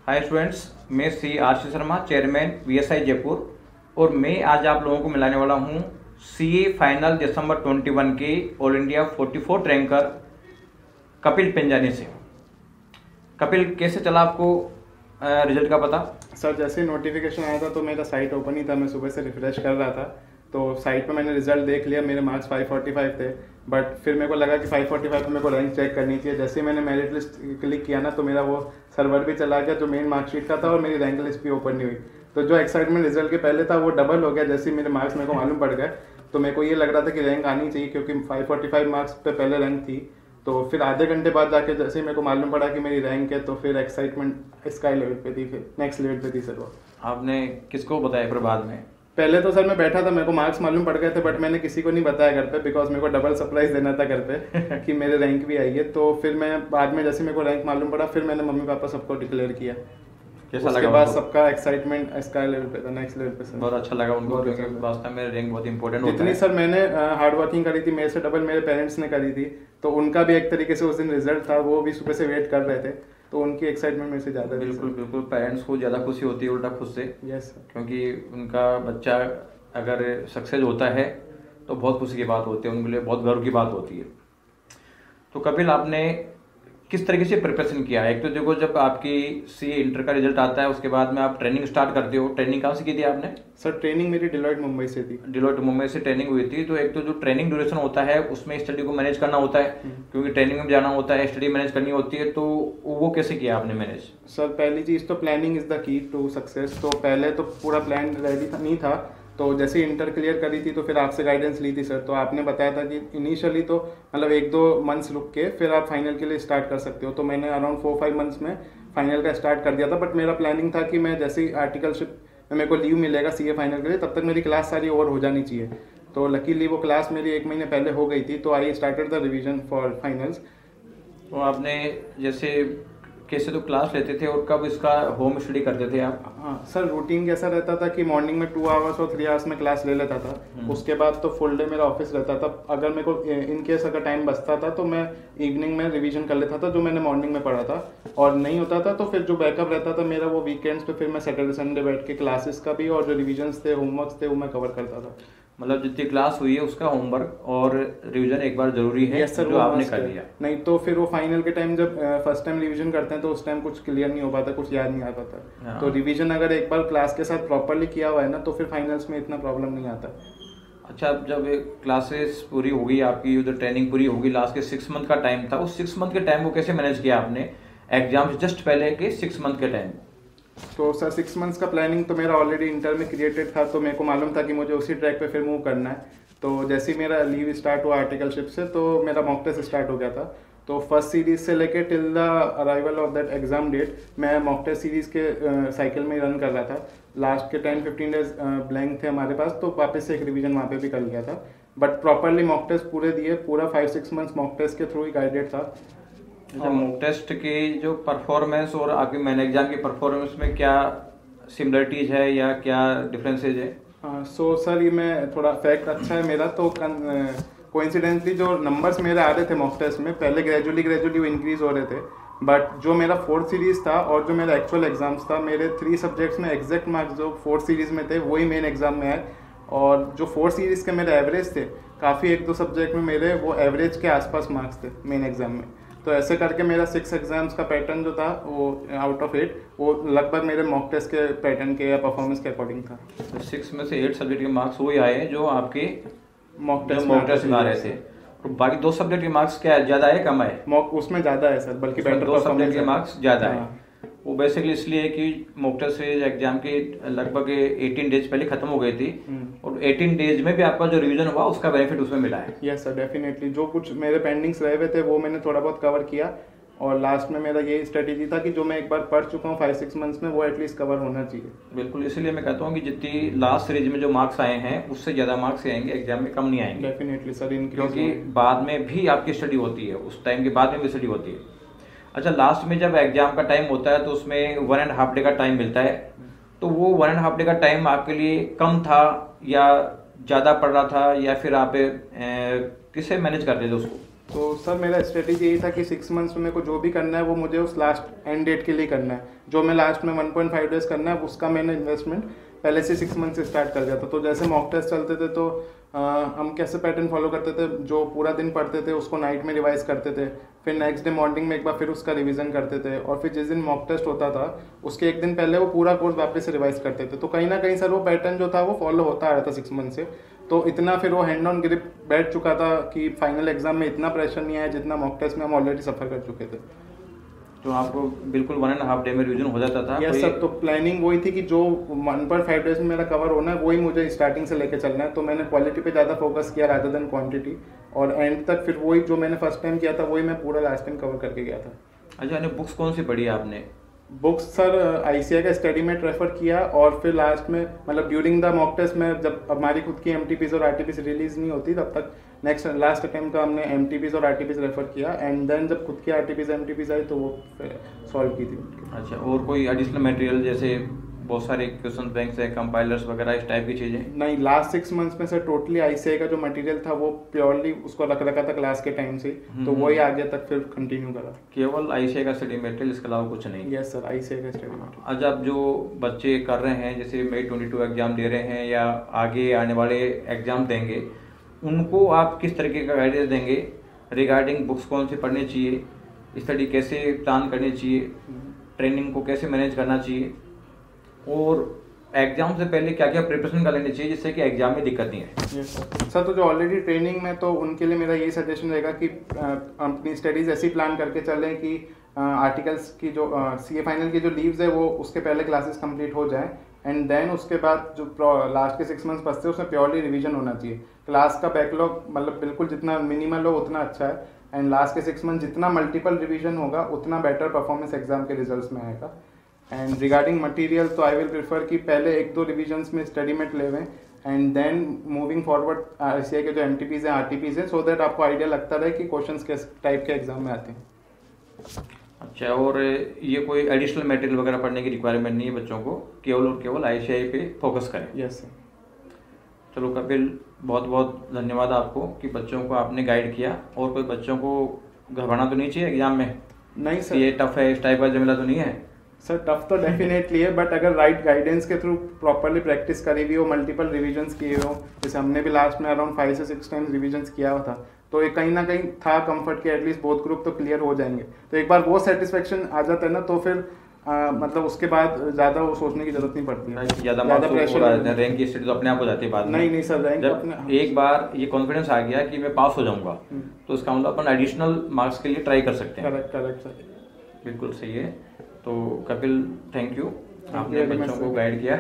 Hi students, मैं Shri Ashish Sharma, chairman VSI Jaipur, और मैं आज आप लोगों को मिलाने वाला हूं सीए फाइनल दिसंबर 21 के ऑल इंडिया 44 रैंकर कपिल पेंजानी से। कपिल, कैसे चला आपको रिजल्ट का पता? सर, जैसे नोटिफिकेशन आया था तो मेरा साइट ओपन ही था, मैं सुबह से रिफ्रेश कर रहा था तो साइट पे मैंने रिजल्ट देख लिया। मेरे मार्क्स 545 थे, बट फिर मेरे को लगा कि 545 पे मेरे को रैंक चेक करनी चाहिए। जैसे ही मैंने मेरिट लिस्ट क्लिक किया ना तो मेरा वो सर्वर भी चला गया जो मेन मार्कशीट का था, और मेरी रैंक लिस्ट भी ओपन नहीं हुई। तो जो एक्साइटमेंट रिजल्ट के पहले था वो डबल हो गया जैसे ही मेरे मार्क्स मेरे को मालूम पड़ गए। तो मेरे को ये लग रहा था कि रैंक आनी चाहिए, क्योंकि 545 मार्क्स पे पहले रैंक थी। तो फिर आधे घंटे बाद जाके जैसे ही मेरे को मालूम पड़ा कि मेरी रैंक है तो फिर एक्साइटमेंट स्काई लेवल पे थी, फिर नेक्स्ट लेवल पे थी सर। वो आपने किसको बताया फिर बाद में? पहले तो सर मैं बैठा था, मेरे को मार्क्स मालूम पड़ गए थे, बट मैंने किसी को नहीं बताया घर पे, बिकॉज मेरे को डबल सरप्राइज देना था घर पे कि मेरे रैंक भी आई है। तो फिर मैं बाद में जैसे मेरे को रैंक मालूम पड़ा फिर मैंने मम्मी पापा सबको डिक्लेयर किया। कैसा उसके लगा बाद उनको? सबका एक्साइटमेंट स्काई लेवल पे था, नेक्स्ट लेवल पे सर। बहुत अच्छा लगा उनको, बहुत क्योंकि अच्छा लगा। वास्तव में रैंक बहुत इंपॉर्टेंट होता जितनी है। सर मैंने हार्ड वर्किंग करी थी, मेरे से डबल मेरे पेरेंट्स ने करी थी, तो उनका भी एक तरीके से उस दिन रिजल्ट था, वो भी सुबह से वेट कर रहे थे, तो उनकी एक्साइटमेंट मेरे से ज़्यादा थी। बिल्कुल बिल्कुल, पेरेंट्स को ज़्यादा खुशी होती है उल्टा खुद से, यस सर। क्योंकि उनका बच्चा अगर सक्सेस होता है तो बहुत खुशी की बात होती है, उनके लिए बहुत गर्व की बात होती है। तो कपिल, आपने किस तरीके से प्रिपरेशन किया है? एक तो देखो, जब आपकी सी इंटर का रिजल्ट आता है उसके बाद में आप ट्रेनिंग स्टार्ट करते हो। ट्रेनिंग कहाँ से की थी आपने? सर, ट्रेनिंग मेरी डिलॉयट मुंबई से थी। डिलॉयट मुंबई से ट्रेनिंग हुई थी। तो एक तो जो ट्रेनिंग ड्यूरेशन होता है उसमें स्टडी को मैनेज करना होता है, क्योंकि ट्रेनिंग में जाना होता है, स्टडी मैनेज करनी होती है। तो वो कैसे किया आपने मैनेज? सर, पहली चीज़ तो planning is the key to success. तो पहले तो पूरा प्लान रेडी था नहीं था, तो जैसे इंटर क्लियर करी थी तो फिर आपसे गाइडेंस ली थी सर। तो आपने बताया था कि इनिशियली तो मतलब 1-2 मंथ्स रुक के फिर आप फाइनल के लिए स्टार्ट कर सकते हो। तो मैंने अराउंड 4-5 मंथ्स में फाइनल का स्टार्ट कर दिया था। बट मेरा प्लानिंग था कि मैं जैसे ही आर्टिकलशिप में मेरे को लीव मिलेगा सीए फाइनल के लिए, तब तक मेरी क्लास सारी ओवर हो जानी चाहिए। तो लकीली वो क्लास मेरी 1 महीने पहले हो गई थी, तो I started the revision for finals. तो आपने जैसे कैसे तो क्लास लेते थे और कब इसका होम स्टडी करते थे आप? हाँ सर, रूटीन कैसा रहता था कि मॉर्निंग में 2 आवर्स और 3 आवर्स में क्लास ले लेता था। उसके बाद तो फुल डे मेरा ऑफिस रहता था। अगर मेरे को इन केस अगर टाइम बचता था तो मैं इवनिंग में रिवीजन कर लेता था जो मैंने मॉर्निंग में पढ़ा था, और नहीं होता था तो फिर जो बैकअप रहता था मेरा वो वीकेंड्स पे फिर मैं सैटरडे संडे बैठ के क्लासेस का भी और जो रिविजन्स थे, होमवर्क्स थे, वो मैं कवर करता था। मतलब जितनी क्लास हुई है उसका होमवर्क और रिवीजन एक बार जरूरी है। यस सर, जो वो आपने मस्ट कर है। लिया। नहीं तो फिर वो फाइनल के टाइम जब फर्स्ट टाइम रिवीजन करते हैं तो उस टाइम कुछ क्लियर नहीं हो पाता, कुछ याद नहीं आ पाता। हाँ। तो रिवीजन अगर एक बार क्लास के साथ प्रॉपरली किया हुआ है ना तो फिर फाइनल्स में इतना प्रॉब्लम नहीं आता। अच्छा, अब जब क्लासेस पूरी होगी आपकी, उधर ट्रेनिंग पूरी होगी, लास्ट के 6 मंथ का टाइम था, उस 6 मंथ के टाइम को कैसे मैनेज किया आपने एग्जाम से जस्ट पहले के 6 मंथ के टाइम? तो सर 6 मंथ्स का प्लानिंग तो मेरा ऑलरेडी इंटर में क्रिएटेड था, तो मेरे को मालूम था कि मुझे उसी ट्रैक पे फिर मूव करना है। तो जैसे ही मेरा लीव स्टार्ट हुआ आर्टिकलशिप से तो मेरा मॉक टेस्ट स्टार्ट हो गया था। तो फर्स्ट सीरीज से लेके till the arrival of that exam date मैं मॉक टेस्ट सीरीज के साइकिल में ही रन कर रहा था। लास्ट के 10-15 डेज ब्लैंक थे हमारे पास, तो वापस से एक रिवीजन वहाँ पे भी कर लिया था। बट प्रॉपरली मॉक टेस्ट पूरे दिए, पूरा 5-6 मंथ्स मॉक टेस्ट के थ्रू ही गाइडेड था। अच्छा, मॉक टेस्ट की जो परफॉर्मेंस और आपकी मेन एग्जाम की परफॉर्मेंस में क्या सिमिलरिटीज है या क्या डिफरेंसेज है? सो सर, ये मैं थोड़ा फैक्ट अच्छा है मेरा, तो कोइंसिडेंटली जो नंबर्स मेरे आ रहे थे मॉक टेस्ट में पहले ग्रेजुअली वो इंक्रीज हो रहे थे। बट जो मेरा 4th सीरीज था और जो मेरा एक्चुअल एग्जाम्स था, मेरे 3 सब्जेक्ट्स में एग्जैक्ट मार्क्स जो 4th सीरीज में थे वही मेन एग्जाम में आए। और जो 4th सीरीज के मेरे एवरेज थे, काफ़ी 1-2 सब्जेक्ट में मेरे वो एवरेज के आसपास मार्क्स थे मेन एग्जाम में। तो ऐसे करके मेरा 6 एग्जाम्स का पैटर्न जो था वो आउट ऑफ 8 वो लगभग मेरे मॉक टेस्ट के पैटर्न के या परफॉर्मेंस के अकॉर्डिंग था। तो 6 में से 8 सब्जेक्ट के मार्क्स वही आए जो आपके मॉक टेस्ट में आ रहे थे। और बाकी 2 सब्जेक्ट के मार्क्स क्या ज़्यादा है कम है? मॉक उसमें ज़्यादा है सर, बल्कि बेटर 2 सब्जेक्ट के मार्क्स ज़्यादा है। हाँ। वो बेसिकली इसलिए है कि मॉक टेस्ट एग्जाम के लगभग 18 डेज पहले खत्म हो गई थी, और 18 डेज में भी आपका जो रिवीजन हुआ उसका बेनिफिट उसमें मिला है। Yes sir, definitely. जो कुछ मेरे पेंडिंग्स रहे हुए थे वो मैंने थोड़ा बहुत कवर किया, और लास्ट में मेरा ये स्ट्रेटेजी था कि जो मैं एक बार पढ़ चुका हूँ 5-6 मंथ्स में वो एटलीस्ट कवर होना चाहिए। बिल्कुल, इसीलिए मैं कहता हूँ कि जितनी लास्ट सीरीज में जो मार्क्स आए हैं उससे ज़्यादा मार्क्स आएंगे, एग्जाम में कम नहीं आएंगे। डेफिनेटली सर, क्योंकि बाद में भी आपकी स्टडी होती है, उस टाइम के बाद में भी स्टडी होती है। अच्छा, लास्ट में जब एग्जाम का टाइम होता है तो उसमें 1.5 डे का टाइम मिलता है, तो वो 1.5 डे का टाइम आपके लिए कम था या ज़्यादा पड़ रहा था, या फिर आप किससे मैनेज करते थे उसको? तो सर मेरा स्ट्रेटेजी यही था कि 6 मंथ्स में मेरे को जो भी करना है वो मुझे उस लास्ट एंड डेट के लिए करना है। जो मैं लास्ट में 1.5 डेज करना है उसका मैंने इन्वेस्टमेंट पहले से 6 मंथ से स्टार्ट कर दिया था। तो जैसे मॉक टेस्ट चलते थे तो हम कैसे पैटर्न फॉलो करते थे, जो पूरा दिन पढ़ते थे उसको नाइट में रिवाइज करते थे, फिर नेक्स्ट डे मॉर्निंग में एक बार फिर उसका रिवीजन करते थे, और फिर जिस दिन मॉक टेस्ट होता था उसके एक दिन पहले वो पूरा कोर्स वापस से रिवाइज करते थे। तो कहीं ना कहीं सर वो पैटर्न जो था वो फॉलो होता आ रहा था 6 मंथ से। तो इतना फिर वो हैंड ऑन ग्रिप बैठ चुका था कि फाइनल एग्जाम में इतना प्रेशर नहीं आया जितना मॉक टेस्ट में हम ऑलरेडी सफ़र कर चुके थे। तो आपको बिल्कुल 1.5 डे में रिवीजन हो जाता था? यस सर, तो प्लानिंग वही थी कि जो 1.5 डेज में मेरा कवर होना है वही मुझे स्टार्टिंग से लेके चलना है। तो मैंने क्वालिटी पे ज़्यादा फोकस किया रादर देन क्वांटिटी, और एंड तक फिर वही जो मैंने फर्स्ट टाइम किया था वही मैं पूरा लास्ट टाइम कवर करके गया था। अच्छा, यानी बुक्स कौन सी पढ़ी आपने? बुक्स सर ICAI का स्टडीमेट रेफर किया, और फिर लास्ट में मतलब ड्यूरिंग द मॉक टेस्ट में जब हमारी खुद की MTPs और RTPs रिलीज नहीं होती तब तक नेक्स्ट लास्ट अटेम्प्ट का हमने MTPs और RTPs रेफर किया, एंड देन जब खुद की RTPs MTPs आई तो वो सॉल्व की थी। अच्छा, और कोई एडिशनल मटेरियल जैसे बहुत सारे क्वेश्चन बैंक्स है, कंपाइलर्स वगैरह इस टाइप की चीज़ें? नहीं, लास्ट 6 मंथ्स में सर टोटली ICAI का जो मटेरियल था वो प्योरली उसको रख रखा था क्लास के टाइम से, तो वही आगे तक फिर कंटिन्यू करा। केवल ICAI का स्टडी मटेरियल, इसके अलावा कुछ नहीं? यस सर, ICAI का स्टडी मटेरियल। आज आप जो बच्चे कर रहे हैं, जैसे May 22 एग्जाम दे रहे हैं या आगे आने वाले एग्जाम देंगे, उनको आप किस तरीके का गाइडेंस देंगे रिगार्डिंग बुक्स कौन सी पढ़नी चाहिए, स्टडी कैसे प्लान करनी चाहिए, ट्रेनिंग को कैसे मैनेज करना चाहिए, और एग्जाम से पहले क्या क्या प्रिपरेशन कर लेनी चाहिए जिससे कि एग्जाम में दिक्कत नहीं है? सर, तो जो ऑलरेडी ट्रेनिंग में, तो उनके लिए मेरा यही सजेशन रहेगा कि अपनी स्टडीज ऐसी प्लान करके चलें कि आर्टिकल्स की जो CA फाइनल की जो लीव्स है वो उसके पहले क्लासेस कंप्लीट हो जाएं, एंड देन उसके बाद जो लास्ट के 6 मंथ्स बचते हैं उसमें प्योरली रिवीजन होना चाहिए। क्लास का बैकलॉग मतलब बिल्कुल जितना मिनिमल हो उतना अच्छा है, एंड लास्ट के 6 मंथ जितना मल्टीपल रिवीजन होगा उतना बेटर परफॉर्मेंस एग्जाम के रिजल्ट्स में आएगा। एंड रिगार्डिंग मटेरियल तो आई विल प्रेफर कि पहले 1-2 रिविजन्स में स्टडीमेट ले लें, and then moving forward ICAI के जो MTPs हैं RTPs हैं, सो दैट आपको आइडिया लगता रहे कि क्वेश्चंस किस टाइप के एग्जाम में आते हैं। अच्छा, और ये कोई एडिशनल मटेरियल वगैरह पढ़ने की रिक्वायरमेंट नहीं है बच्चों को, केवल और केवल ICAI पे फोकस करें? Yes sir. चलो कपिल, बहुत बहुत धन्यवाद आपको कि बच्चों को आपने गाइड किया। और कोई बच्चों को घबराना तो नहीं चाहिए एग्जाम में? नहीं सर, ये टफ है, इस टाइप का जमेला तो नहीं है? सर टफ तो डेफिनेटली है, बट अगर राइट गाइडेंस के थ्रू प्रॉपरली प्रैक्टिस करी हुई हो, मल्टीपल रिविजन्स किए हो, जैसे हमने भी लास्ट में अराउंड 5 से 6 टाइम्स रिविजन्स किया हुआ था, तो ये कहीं ना कहीं था कंफर्ट के एटलीस्ट बोथ ग्रुप तो क्लियर हो जाएंगे। तो एक बार वो सेटिस्फेक्शन आ जाता है ना, तो फिर मतलब उसके बाद ज़्यादा वो सोचने की जरूरत नहीं पड़ती है, ज़्यादा प्रेशर, रैंक की स्टडी तो अपने आप हो जाती है बाद में। नहीं सर, रैंक जब एक बार ये कॉन्फिडेंस आ गया कि मैं पास हो जाऊंगा, तो इसका मतलब अपन एडिशनल मार्क्स के लिए ट्राई कर सकते हैं। करेक्ट सर, बिल्कुल सही है। तो कपिल, थैंक यू, आपने बच्चों को गाइड किया।